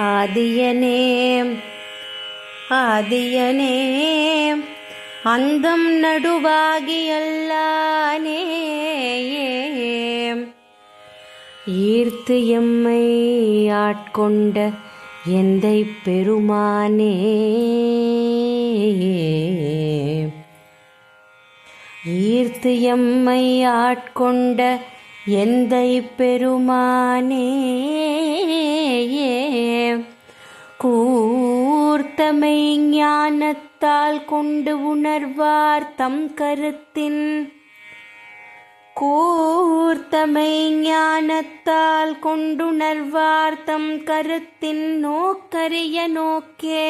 ஆதியனே ஆதியனே அந்தம் நடுவாகியல்லானே ஈர்த்து எம்மை ஆட்கொண்ட எந்தை பெருமானே ஈர்த்து எம்மை ஆட்கொண்ட எந்தை பெருமானே கூர்த்தமை ஞானத்தால் கொண்டு உணர்வார் தம் கருத்தின் கூர்த்தமை ஞானத்தால் கொண்டுணர்வார் தம் கருத்தின் நோக்கரிய நோக்கே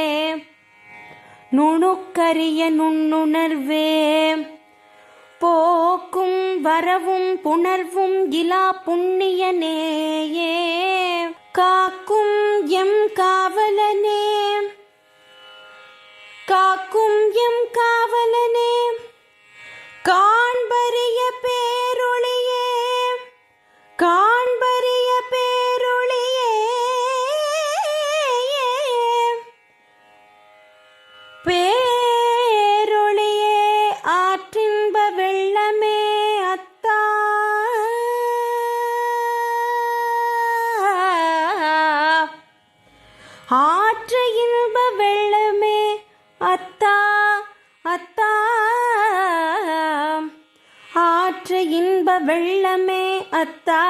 நுணுக்கரிய நுண்ணுணர்வே போக்கும் வரவும் புணர்வும் இலா புண்ணியனேயே காக்கும் எம் காவலனே காக்கும் எம் காவலனே காண்பரிய பேரொளியே காண்பரிய பேரொளியே பேரொளியே ஆற்றின்ப வெள்ளமே அத்தா ஆற்ற இன்ப வெள்ளமே அத்தா அத்தா ஆற்ற இன்ப வெள்ளமே அத்தா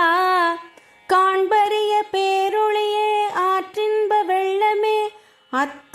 காண்பரிய பேரொளியே ஆற்றின்ப வெள்ளமே அத்தா